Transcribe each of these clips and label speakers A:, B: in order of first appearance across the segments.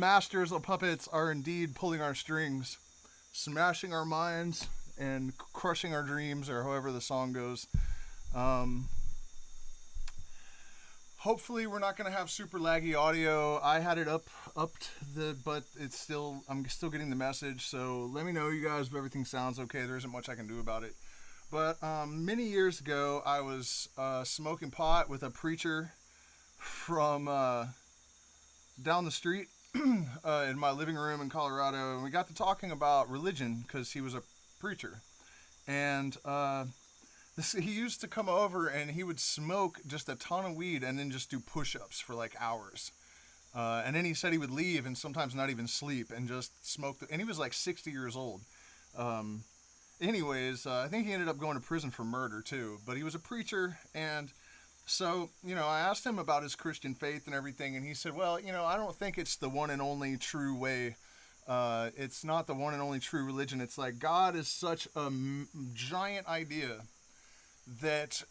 A: masters of puppets are indeed pulling our strings, smashing our minds, and crushing our dreams, or however the song goes. Um, Hopefully, we're not going to have super laggy audio. I had it but I'm still getting the message. So let me know, you guys, if everything sounds okay. There isn't much I can do about it. But many years ago, I was smoking pot with a preacher from down the street in my living room in Colorado, and we got to talking about religion because he was a preacher. And he used to come over and he would smoke just a ton of weed and then just do push-ups for like hours. And then he said he would leave and sometimes not even sleep and just smoke. And he was like 60 years old. I think he ended up going to prison for murder too. But he was a preacher, and so, I asked him about his Christian faith and everything, and he said, well, I don't think it's the one and only true way. It's not the one and only true religion. It's like God is such a giant idea that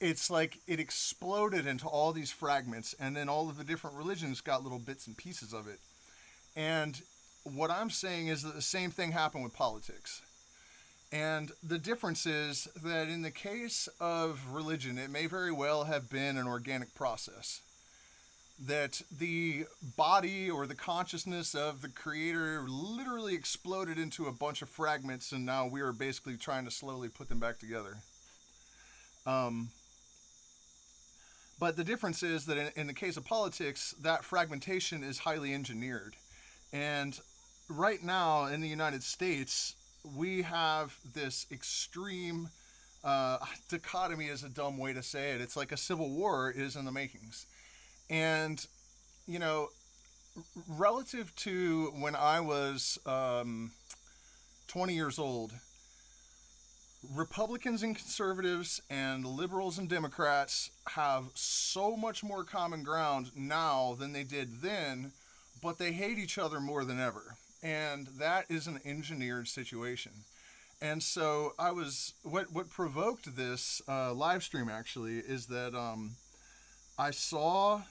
A: it's like it exploded into all these fragments, and then all of the different religions got little bits and pieces of it. And what I'm saying is that the same thing happened with politics. And the difference is that in the case of religion, it may very well have been an organic process. That the body or the consciousness of the creator literally exploded into a bunch of fragments, and now we are basically trying to slowly put them back together. But the difference is that in the case of politics, that fragmentation is highly engineered. And right now in the United States, we have this extreme dichotomy is a dumb way to say it. It's like a civil war is in the makings. And, relative to when I was 20 years old, Republicans and conservatives and liberals and Democrats have so much more common ground now than they did then, but they hate each other more than ever. And that is an engineered situation. And so what provoked this live stream actually is that I saw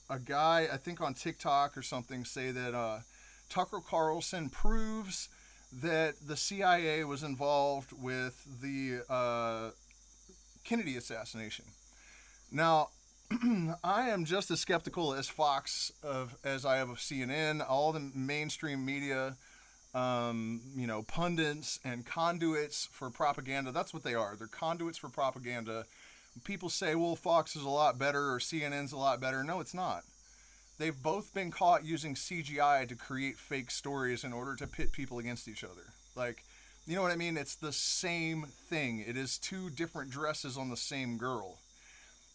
A: a guy, I think on TikTok or something, say that Tucker Carlson proves that the CIA was involved with the Kennedy assassination. Now, I am just as skeptical as Fox as I am of CNN, all the mainstream media, pundits and conduits for propaganda. That's what they are. They're conduits for propaganda. People say, well, Fox is a lot better or CNN's a lot better. No, it's not. They've both been caught using CGI to create fake stories in order to pit people against each other. Like, you know what I mean? It's the same thing. It is two different dresses on the same girl.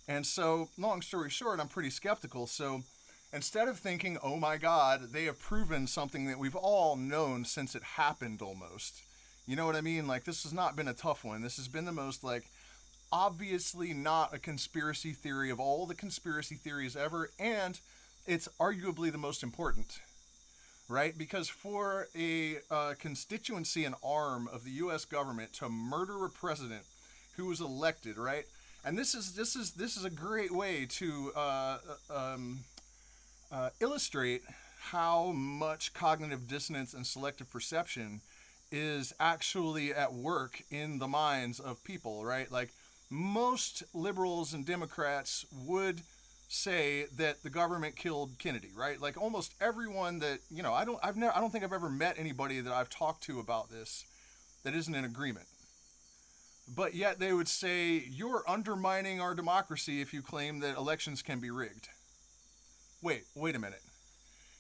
A: And so, long story short, I'm pretty skeptical. So instead of thinking, oh my God, they have proven something that we've all known since it happened almost. You know what I mean? Like, this has not been a tough one. This has been the most, obviously not a conspiracy theory of all the conspiracy theories ever. And it's arguably the most important, right? Because for a constituency, an arm of the U.S. government to murder a president who was elected, right? And this is a great way to illustrate how much cognitive dissonance and selective perception is actually at work in the minds of people, right? Like, most liberals and Democrats would say that the government killed Kennedy, right? Like, almost everyone that, I don't think I've ever met anybody that I've talked to about this that isn't in agreement. But yet they would say, you're undermining our democracy if you claim that elections can be rigged. Wait a minute.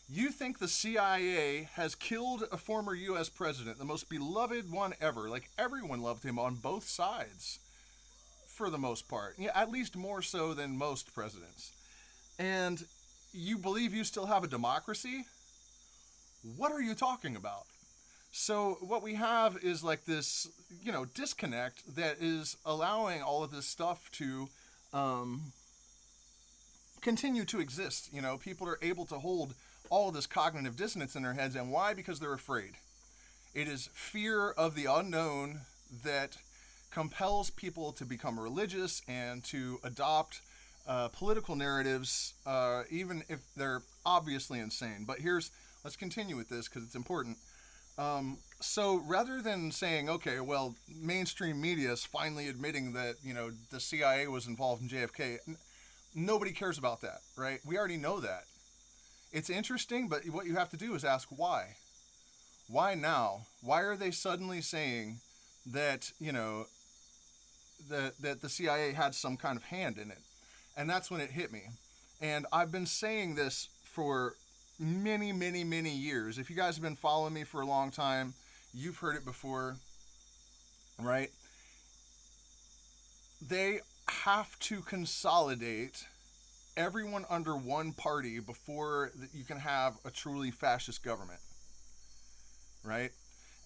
A: You think the CIA has killed a former U.S. president, the most beloved one ever? Like, everyone loved him on both sides, for the most part. Yeah, at least more so than most presidents. And you believe you still have a democracy? What are you talking about? So what we have is like this, disconnect that is allowing all of this stuff to continue to exist. People are able to hold all of this cognitive dissonance in their heads. And why? Because they're afraid. It is fear of the unknown that compels people to become religious and to adopt political narratives, even if they're obviously insane. But here's let's continue with this because it's important. So rather than saying, okay, well, mainstream media is finally admitting that, the CIA was involved in JFK, nobody cares about that, right? We already know that. It's interesting, but what you have to do is ask why. Why now? Why are they suddenly saying that, that the CIA had some kind of hand in it? And that's when it hit me. And I've been saying this for many, many, many years. If you guys have been following me for a long time, you've heard it before, right? They have to consolidate everyone under one party before you can have a truly fascist government, right?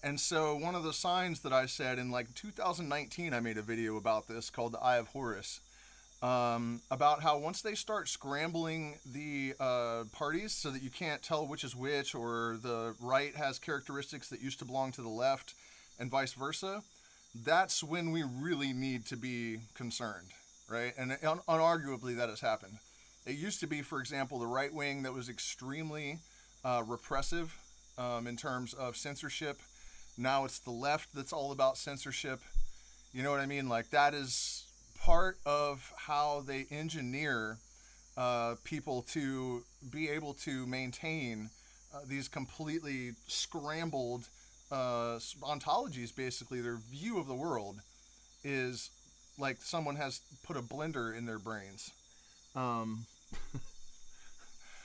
A: And so one of the signs that I said in like 2019, I made a video about this called the Eye of Horus, about how once they start scrambling the parties so that you can't tell which is which, or the right has characteristics that used to belong to the left and vice versa, that's when we really need to be concerned, right? And unarguably that has happened. It used to be, for example, the right wing that was extremely repressive in terms of censorship. Now it's the left that's all about censorship. You know what I mean? Like, that is part of how they engineer people to be able to maintain these completely scrambled ontologies. Basically, their view of the world is like someone has put a blender in their brains.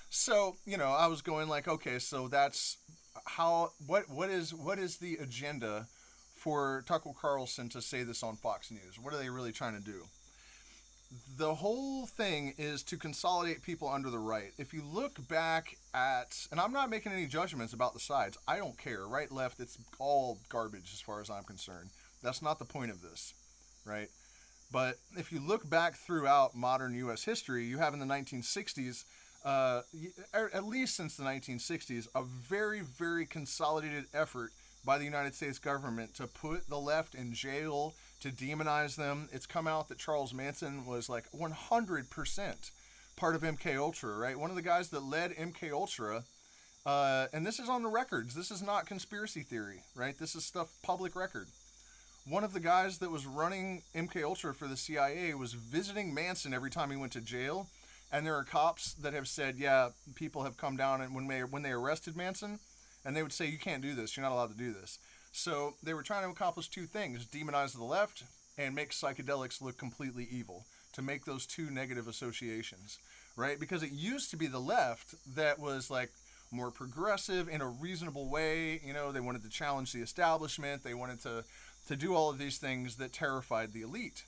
A: So, I was going like, okay, so that's how, what is the agenda for Tucker Carlson to say this on Fox News? What are they really trying to do? The whole thing is to consolidate people under the right. If you look back at, and I'm not making any judgments about the sides. I don't care. Right, left, it's all garbage as far as I'm concerned. That's not the point of this, right? But if you look back throughout modern U.S. history, you have in the 1960s, at least since the 1960s, a very, very consolidated effort by the United States government to put the left in jail, to demonize them. It's come out that Charles Manson was like 100% part of MK Ultra, right? One of the guys that led MK Ultra, and this is on the records. This is not conspiracy theory, right? This is stuff public record. One of the guys that was running MK Ultra for the CIA was visiting Manson every time he went to jail, and there are cops that have said, yeah, people have come down and when they arrested Manson, and they would say, you can't do this, you're not allowed to do this. So they were trying to accomplish two things: demonize the left and make psychedelics look completely evil, to make those two negative associations, right? Because it used to be the left that was like more progressive in a reasonable way. They wanted to challenge the establishment. They wanted to do all of these things that terrified the elite,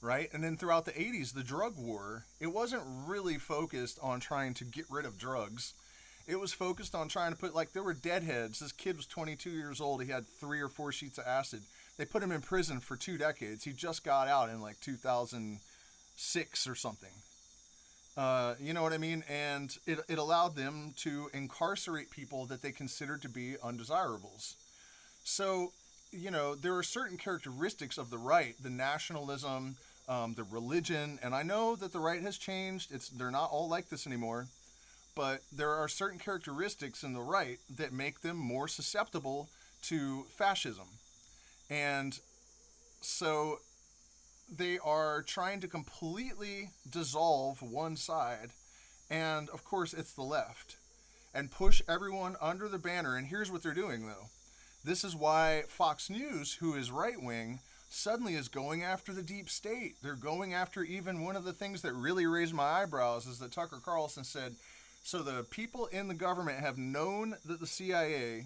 A: right? And then throughout the 80s, the drug war, it wasn't really focused on trying to get rid of drugs. It was focused on trying to put, like, there were deadheads. This kid was 22 years old. He had 3 or 4 sheets of acid. They put him in prison for 2 decades. He just got out in like 2006 or something. You know what I mean? And it allowed them to incarcerate people that they considered to be undesirables. So, there are certain characteristics of the right, the nationalism, the religion, and I know that the right has changed. They're not all like this anymore. But there are certain characteristics in the right that make them more susceptible to fascism. And so they are trying to completely dissolve one side, and of course it's the left, and push everyone under the banner. And here's what they're doing, though. This is why Fox News, who is right-wing, suddenly is going after the deep state. They're going after even one of the things that really raised my eyebrows is that Tucker Carlson said, so the people in the government have known that the CIA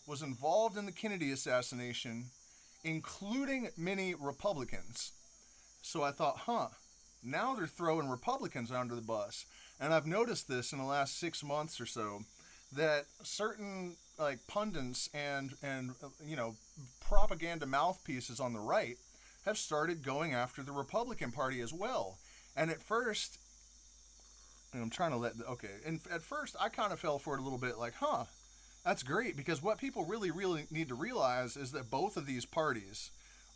A: was involved in the Kennedy assassination, including many Republicans. So I thought, now they're throwing Republicans under the bus. And I've noticed this in the last 6 months or so, that certain like pundits and propaganda mouthpieces on the right have started going after the Republican Party as well. And at first, and I'm trying to and at first I kind of fell for it a little bit, like, that's great, because what people really, really need to realize is that both of these parties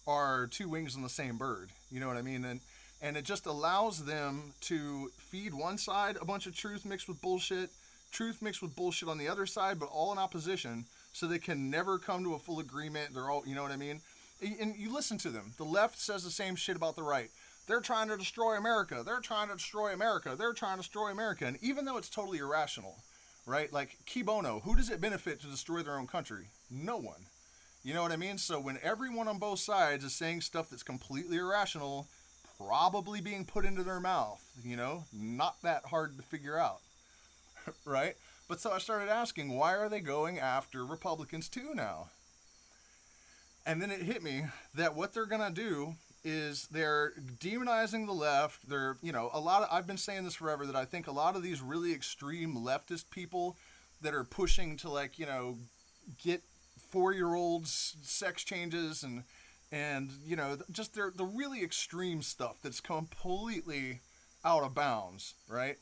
A: are two wings on the same bird. You know what I mean? And it just allows them to feed one side a bunch of truth mixed with bullshit, truth mixed with bullshit on the other side, but all in opposition, so they can never come to a full agreement. They're all, you know what I mean? And you listen to them. The left says the same shit about the right. They're trying to destroy America. They're trying to destroy America. They're trying to destroy America. And even though it's totally irrational, right? Like, qui bono, who does it benefit to destroy their own country? No one. You know what I mean? So when everyone on both sides is saying stuff that's completely irrational, probably being put into their mouth, you know, not that hard to figure out, right? But so I started asking, why are they going after Republicans too now? And then it hit me that what they're going to do is they're demonizing the left. They're, you know, I've been saying this forever, that I think a lot of these really extreme leftist people that are pushing to, like, you know, get 4-year-olds sex changes and you know, just the really extreme stuff that's completely out of bounds, right?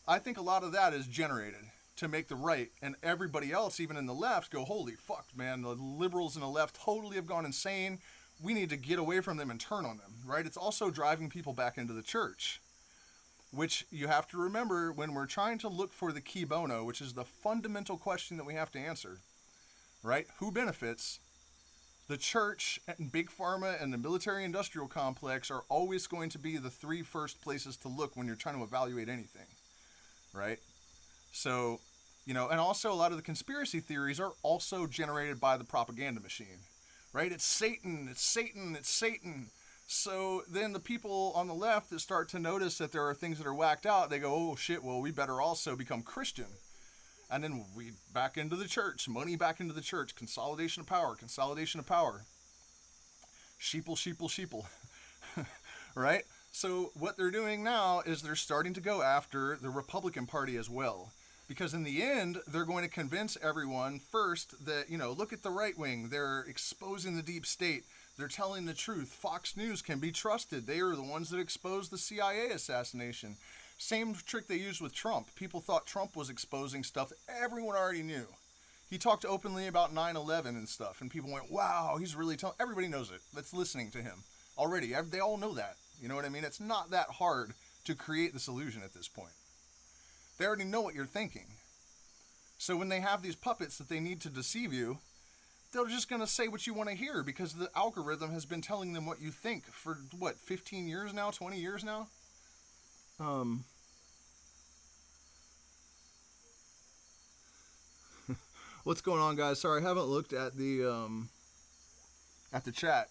A: I think a lot of that is generated to make the right and everybody else, even in the left, go, holy fuck, man, the liberals in the left totally have gone insane. We need to get away from them and turn on them, right? It's also driving people back into the church, which you have to remember when we're trying to look for the qui bono, which is the fundamental question that we have to answer, right? Who benefits? The church and big pharma and the military industrial complex are always going to be the 3 first places to look when you're trying to evaluate anything, right? So, you know, and also a lot of the conspiracy theories are also generated by the propaganda machine, right? It's Satan, it's Satan, it's Satan. So then the people on the left that start to notice that there are things that are whacked out, they go, oh shit, well, we better also become Christian. And then we back into the church, money back into the church, consolidation of power. Sheeple, sheeple, sheeple, right? So what they're doing now is they're starting to go after the Republican Party as well. Because in the end, they're going to convince everyone first that, you know, look at the right wing. They're exposing the deep state. They're telling the truth. Fox News can be trusted. They are the ones that exposed the CIA assassination. Same trick they used with Trump. People thought Trump was exposing stuff that everyone already knew. He talked openly about 9/11 and stuff, and people went, wow, he's really telling... Everybody knows it that's listening to him already. They all know that. You know what I mean? It's not that hard to create this illusion at this point. They already know what you're thinking. So when they have these puppets that they need to deceive you, they're just going to say what you want to hear because the algorithm has been telling them what you think for, 15 years now, 20 years now? What's going on, guys? Sorry, I haven't looked at the chat.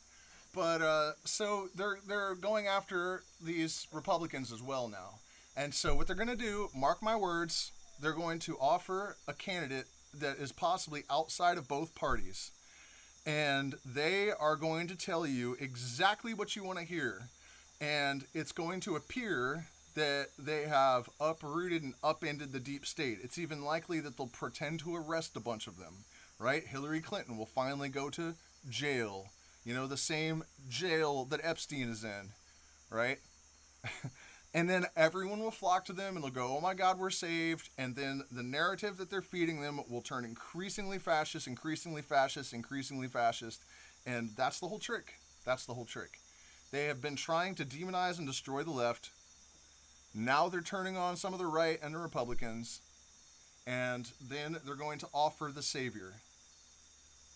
A: But so they're going after these Republicans as well now. And so what they're going to do, mark my words, they're going to offer a candidate that is possibly outside of both parties. And they are going to tell you exactly what you want to hear. And it's going to appear that they have uprooted and upended the deep state. It's even likely that they'll pretend to arrest a bunch of them, right? Hillary Clinton will finally go to jail. You know, the same jail that Epstein is in, right? And then everyone will flock to them and they'll go, oh my God, we're saved. And then the narrative that they're feeding them will turn increasingly fascist. And that's the whole trick. They have been trying to demonize and destroy the left. Now they're turning on some of the right and the Republicans. And then they're going to offer the savior,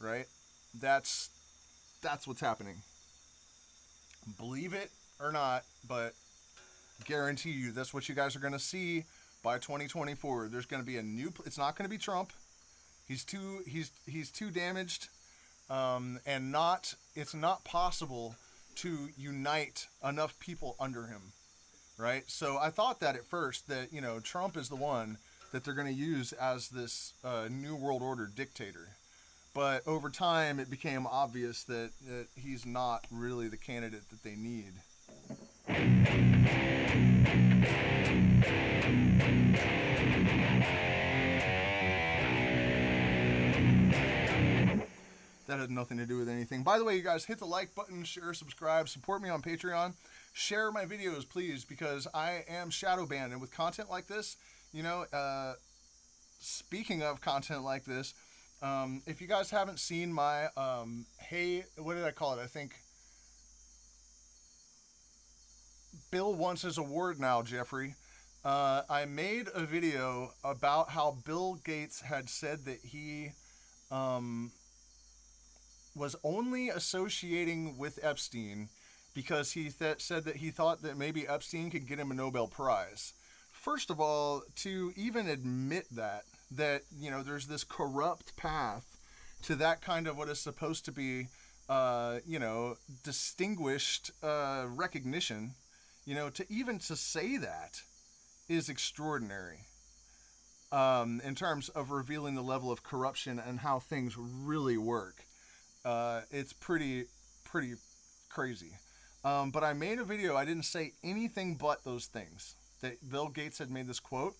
A: right? That's what's happening. Believe it or not, but guarantee you that's what you guys are going to see by 2024. There's going to be it's not going to be Trump. He's too damaged. And it's not possible to unite enough people under him. Right? So I thought that at first that, you know, Trump is the one that they're going to use as this New World Order dictator. But over time, it became obvious that he's not really the candidate that they need. That had nothing to do with anything. By the way, you guys, hit the like button, share, subscribe, support me on Patreon. Share my videos, please, because I am shadow banned. And with content like this, you know, speaking of content like this, if you guys haven't seen my, hey, what did I call it? I think Bill wants his award now, Jeffrey. I made a video about how Bill Gates had said that he um, was only associating with Epstein because he said that he thought that maybe Epstein could get him a Nobel Prize. First of all, to even admit that there's this corrupt path to that kind of what is supposed to be distinguished recognition, to say that is extraordinary in terms of revealing the level of corruption and how things really work. It's pretty crazy. But I made a video. I didn't say anything but those things. That Bill Gates had made this quote,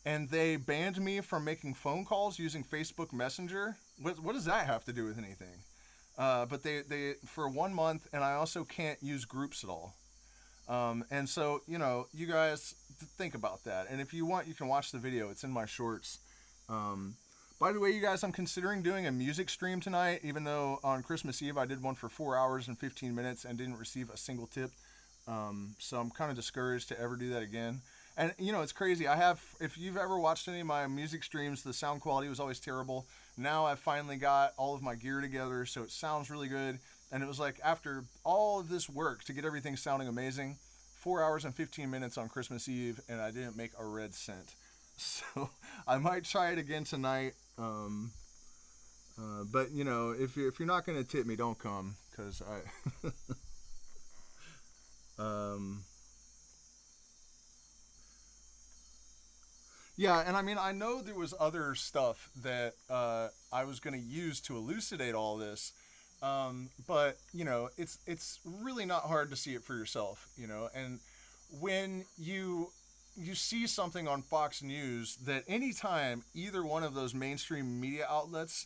A: and they banned me from making phone calls using Facebook Messenger. What does that have to do with anything? But they for 1 month, and I also can't use groups at all. And so, you guys think about that. And if you want, you can watch the video. It's in my shorts. By the way, you guys, I'm considering doing a music stream tonight, even though on Christmas Eve I did one for 4 hours and 15 minutes and didn't receive a single tip. So I'm kind of discouraged to ever do that again. And, it's crazy. If you've ever watched any of my music streams, the sound quality was always terrible. Now I've finally got all of my gear together, so it sounds really good. And it was like, after all of this work to get everything sounding amazing, 4 hours and 15 minutes on Christmas Eve, and I didn't make a red cent. So I might try it again tonight. But if you're not gonna tip me, don't come, because I yeah. And I mean, I know there was other stuff that I was gonna use to elucidate all this, but it's really not hard to see it for yourself, and when you see something on Fox News, that anytime either one of those mainstream media outlets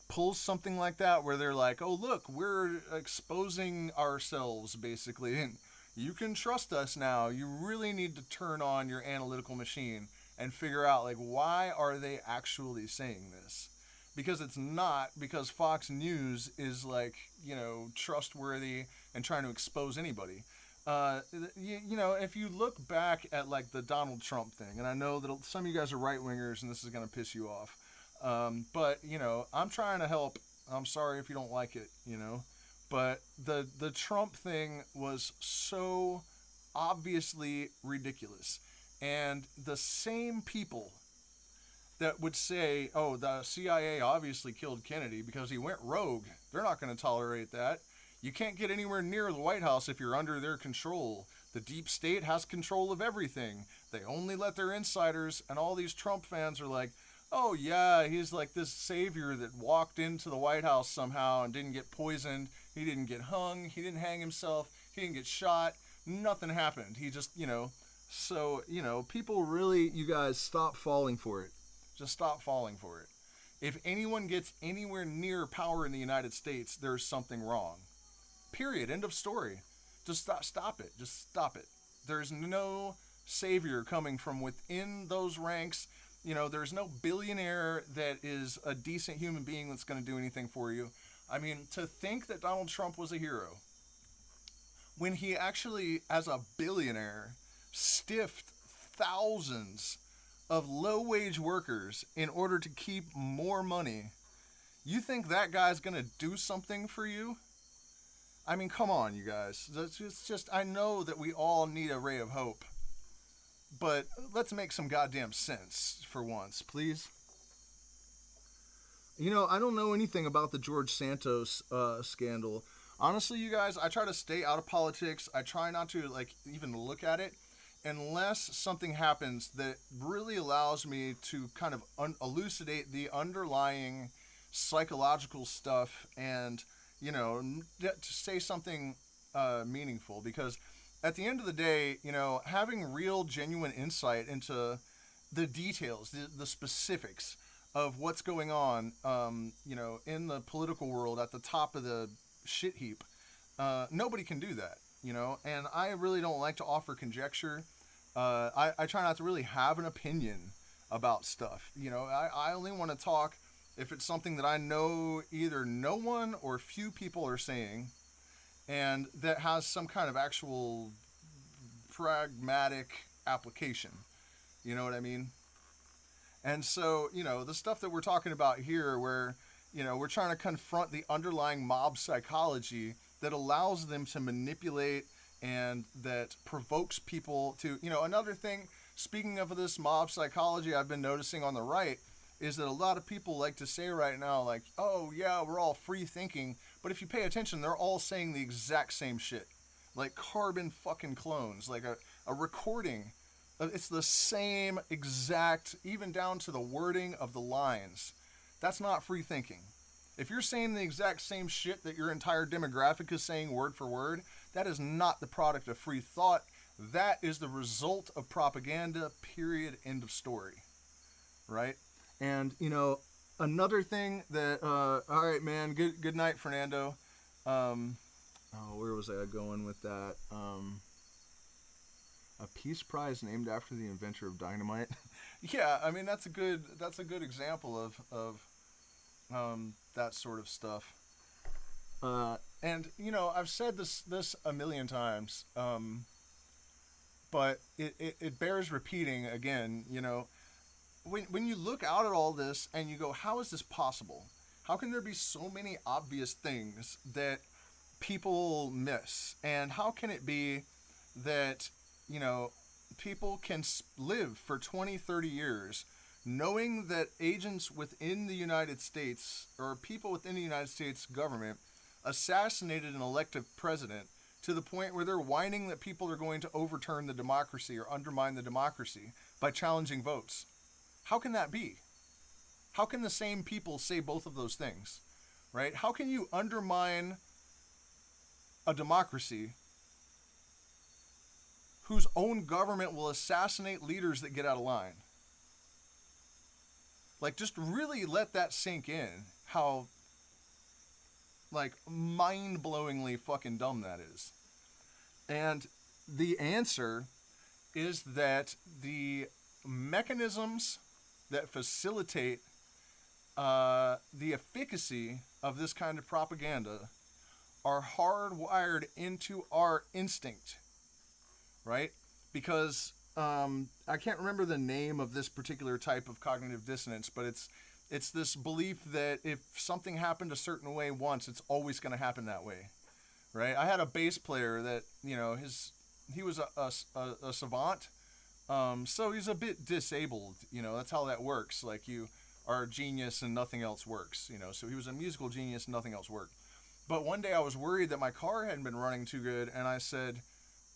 A: pulls something like that, where they're like, oh look, we're exposing ourselves basically, and you can trust us now, you really need to turn on your analytical machine and figure out, like, why are they actually saying this? Because it's not because Fox News is like, trustworthy and trying to expose anybody. If you look back at like the Donald Trump thing, and I know that some of you guys are right wingers and this is going to piss you off, but I'm trying to help. I'm sorry if you don't like it, but the Trump thing was so obviously ridiculous, and the same people that would say, oh, the CIA obviously killed Kennedy because he went rogue, they're not going to tolerate that. You can't get anywhere near the White House if you're under their control. The deep state has control of everything. They only let their insiders, and all these Trump fans are like, oh yeah, he's like this savior that walked into the White House somehow and didn't get poisoned. He didn't get hung. He didn't hang himself. He didn't get shot. Nothing happened. He just, so, people really, you guys, stop falling for it. Just stop falling for it. If anyone gets anywhere near power in the United States, there's something wrong. Period. End of story. Just stop it. Just stop it. There's no savior coming from within those ranks. There's no billionaire that is a decent human being that's going to do anything for you. I mean, to think that Donald Trump was a hero when he actually, as a billionaire, stiffed thousands of low-wage workers in order to keep more money. You think that guy's going to do something for you? I mean, come on, you guys. It's just, I know that we all need a ray of hope. But let's make some goddamn sense for once, please. I don't know anything about the George Santos scandal. Honestly, you guys, I try to stay out of politics. I try not to, even look at it unless something happens that really allows me to kind of elucidate the underlying psychological stuff and, to say something meaningful. Because at the end of the day, having real, genuine insight into the details, the specifics of what's going on, in the political world at the top of the shit heap, nobody can do that, and I really don't like to offer conjecture. I try not to really have an opinion about stuff. I only want to talk if it's something that I know either no one or few people are saying, and that has some kind of actual pragmatic application. You know what I mean? And so, the stuff that we're talking about here, where, we're trying to confront the underlying mob psychology that allows them to manipulate and that provokes people to, another thing, speaking of this mob psychology, I've been noticing on the right is that a lot of people like to say right now, like, oh, yeah, we're all free thinking. But if you pay attention, they're all saying the exact same shit. Like carbon fucking clones, like a recording. It's the same exact, even down to the wording of the lines. That's not free thinking. If you're saying the exact same shit that your entire demographic is saying word for word, that is not the product of free thought. That is the result of propaganda, period, end of story. Right? And, another thing that, all right, man, good night, Fernando. Where was I going with that? A peace prize named after the inventor of dynamite. Yeah, I mean, that's a good example of that sort of stuff. And, I've said this a million times, but it bears repeating again, when you look out at all this and you go, how is this possible? How can there be so many obvious things that people miss? And how can it be that, people can live for 20, 30 years knowing that agents within the United States or people within the United States government assassinated an elected president to the point where they're whining that people are going to overturn the democracy or undermine the democracy by challenging votes? How can that be? How can the same people say both of those things, right? How can you undermine a democracy whose own government will assassinate leaders that get out of line? Like, just really let that sink in, how, like, mind-blowingly fucking dumb that is. And the answer is that the mechanisms that facilitate the efficacy of this kind of propaganda are hardwired into our instinct, right? Because I can't remember the name of this particular type of cognitive dissonance, but it's this belief that if something happened a certain way once, it's always going to happen that way, right? I had a bass player that, he was a savant, so he's a bit disabled, that's how that works. Like, you are a genius and nothing else works, so he was a musical genius and nothing else worked. But one day I was worried that my car hadn't been running too good, and I said,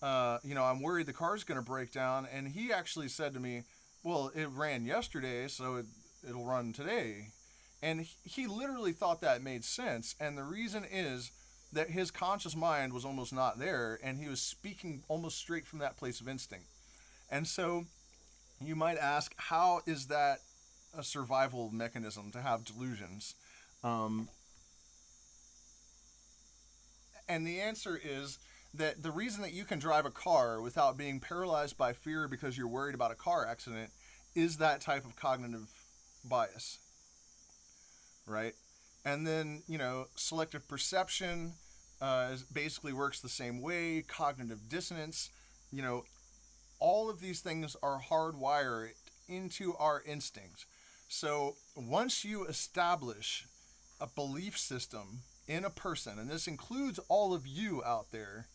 A: I'm worried the car's going to break down. And he actually said to me, well, it ran yesterday, so it'll run today. And he literally thought that made sense. And the reason is that his conscious mind was almost not there, and he was speaking almost straight from that place of instinct. And so you might ask, how is that a survival mechanism to have delusions? And the answer is that the reason that you can drive a car without being paralyzed by fear because you're worried about a car accident is that type of cognitive bias, right? And then, selective perception basically works the same way. Cognitive dissonance, all of these things are hardwired into our instinct. So once you establish a belief system in a person, and this includes all of you out there,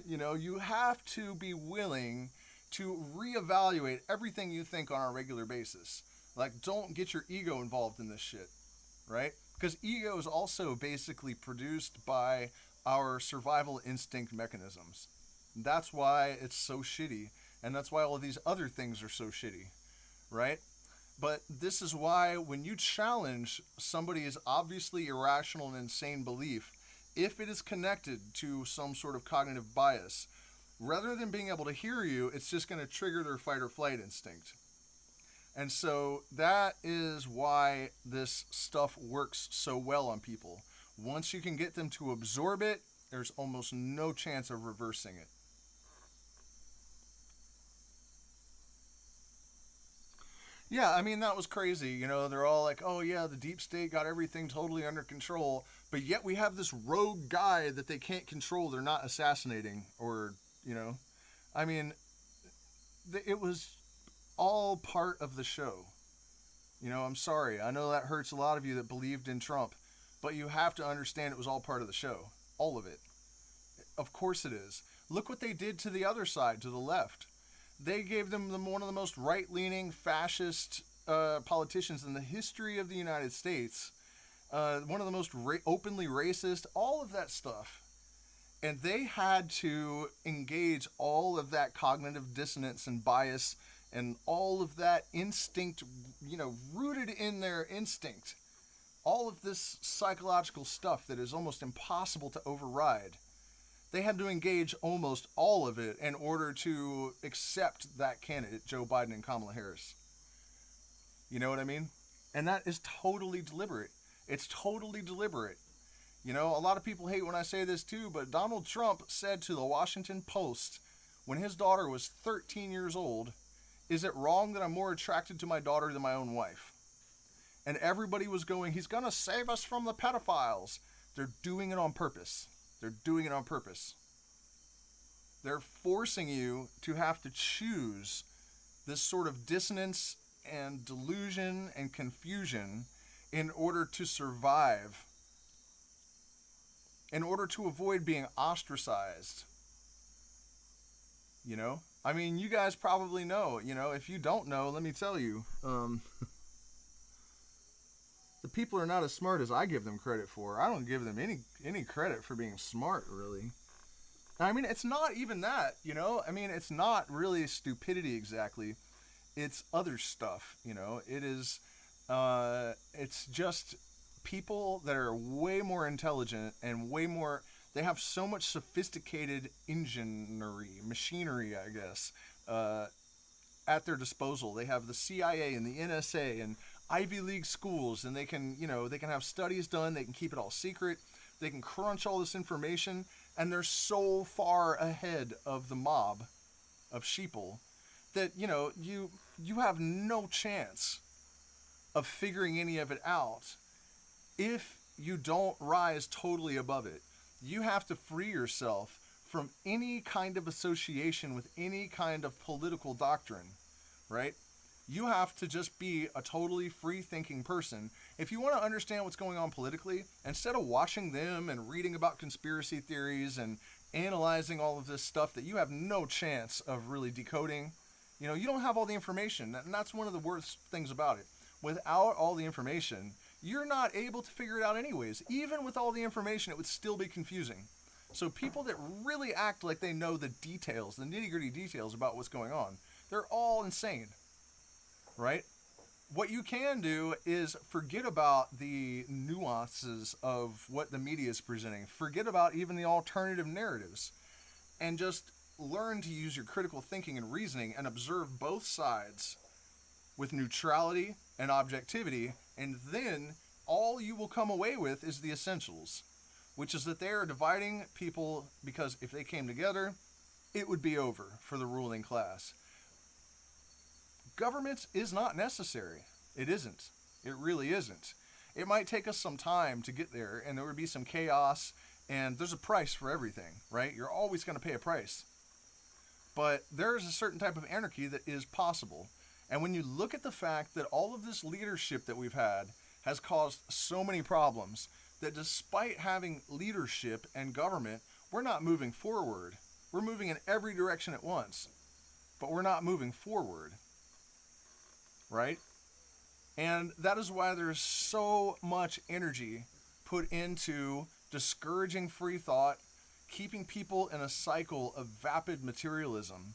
A: you have to be willing to reevaluate everything you think on a regular basis. Like, don't get your ego involved in this shit, right? Because ego is also basically produced by our survival instinct mechanisms. That's why it's so shitty, and that's why all of these other things are so shitty, right? But this is why when you challenge somebody's obviously irrational and insane belief, if it is connected to some sort of cognitive bias, rather than being able to hear you, it's just going to trigger their fight or flight instinct. And so that is why this stuff works so well on people. Once you can get them to absorb it, there's almost no chance of reversing it. Yeah, I mean, that was crazy. They're all like, oh yeah, the deep state got everything totally under control, but yet we have this rogue guy that they can't control. They're not assassinating, or, I mean, it was all part of the show. I'm sorry. I know that hurts a lot of you that believed in Trump, but you have to understand it was all part of the show. All of it. Of course it is. Look what they did to the other side, to the left. They gave them one of the most right-leaning, fascist politicians in the history of the United States. One of the most openly racist, all of that stuff. And they had to engage all of that cognitive dissonance and bias and all of that instinct, rooted in their instinct. All of this psychological stuff that is almost impossible to override. They had to engage almost all of it in order to accept that candidate, Joe Biden and Kamala Harris. You know what I mean? And that is totally deliberate. It's totally deliberate. A lot of people hate when I say this too, but Donald Trump said to the Washington Post when his daughter was 13 years old, "Is it wrong that I'm more attracted to my daughter than my own wife?" And everybody was going, "He's going to save us from the pedophiles." They're doing it on purpose. They're doing it on purpose. They're forcing you to have to choose this sort of dissonance and delusion and confusion in order to survive, in order to avoid being ostracized. You guys probably know. If you don't know, let me tell you. The people are not as smart as I give them credit for. I don't give them any credit for being smart, really. It's not even that, it's not really stupidity exactly. It's other stuff, It is, it's just people that are way more intelligent and way more, they have so much sophisticated machinery, I guess, at their disposal. They have the CIA and the NSA and Ivy League schools, and they can have studies done. They can keep it all secret. They can crunch all this information, and they're so far ahead of the mob of sheeple that, you have no chance of figuring any of it out if you don't rise totally above it. You have to free yourself from any kind of association with any kind of political doctrine, right? You have to just be a totally free-thinking person. If you want to understand what's going on politically, instead of watching them and reading about conspiracy theories and analyzing all of this stuff that you have no chance of really decoding, you don't have all the information. And that's one of the worst things about it. Without all the information, you're not able to figure it out anyways. Even with all the information, it would still be confusing. So people that really act like they know the details, the nitty-gritty details about what's going on, they're all insane. Right? What you can do is forget about the nuances of what the media is presenting. Forget about even the alternative narratives. And just learn to use your critical thinking and reasoning and observe both sides with neutrality and objectivity. And then all you will come away with is the essentials, which is that they are dividing people because if they came together, it would be over for the ruling class. Government is not necessary. It isn't. It really isn't. It might take us some time to get there, and there would be some chaos, and there's a price for everything, right? You're always going to pay a price. But there is a certain type of anarchy that is possible. And when you look at the fact that all of this leadership that we've had has caused so many problems, that despite having leadership and government, we're not moving forward. We're moving in every direction at once, but we're not moving forward. Right? And that is why there's so much energy put into discouraging free thought, keeping people in a cycle of vapid materialism.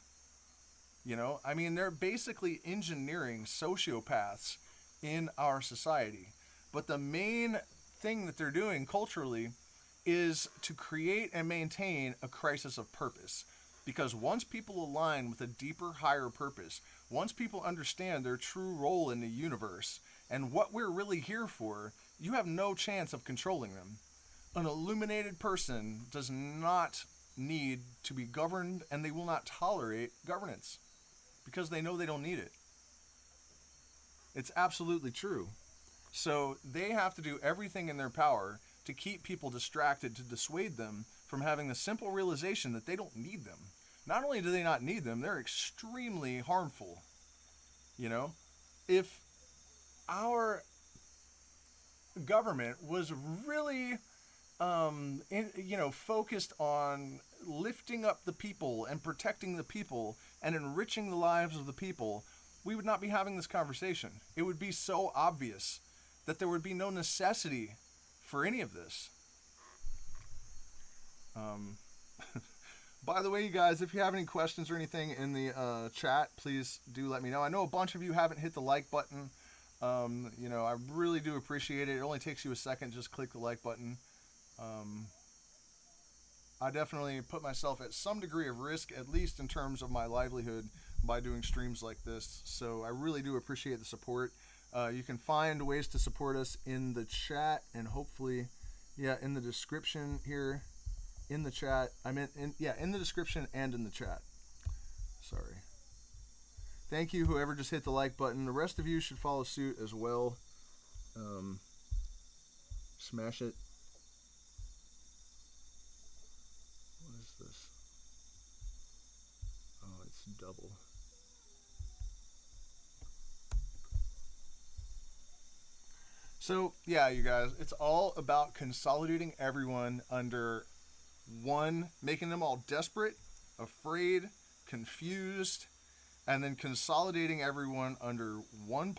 A: They're basically engineering sociopaths in our society. But the main thing that they're doing culturally is to create and maintain a crisis of purpose. Because once people align with a deeper, higher purpose, once people understand their true role in the universe and what we're really here for, you have no chance of controlling them. An illuminated person does not need to be governed, and they will not tolerate governance because they know they don't need it. It's absolutely true. So they have to do everything in their power to keep people distracted, to dissuade them from having the simple realization that they don't need them. Not only do they not need them, they're extremely harmful. You know, if our government was really, focused on lifting up the people and protecting the people and enriching the lives of the people, we would not be having this conversation. It would be so obvious that there would be no necessity for any of this. By the way, you guys, if you have any questions or anything in the chat, please do let me know. I know a bunch of you haven't hit the like button. I really do appreciate it. It only takes you a second. Just click the like button. I definitely put myself at some degree of risk, at least in terms of my livelihood, by doing streams like this. So I really do appreciate the support. You can find ways to support us in the chat and hopefully, in the description here, in the chat. In the description and in the chat. Sorry. Thank you, whoever just hit the like button. The rest of you should follow suit as well. Smash it. What is this? Oh, it's double. So, yeah, you guys, it's all about consolidating everyone under one, making them all desperate, afraid, confused, and then consolidating everyone under one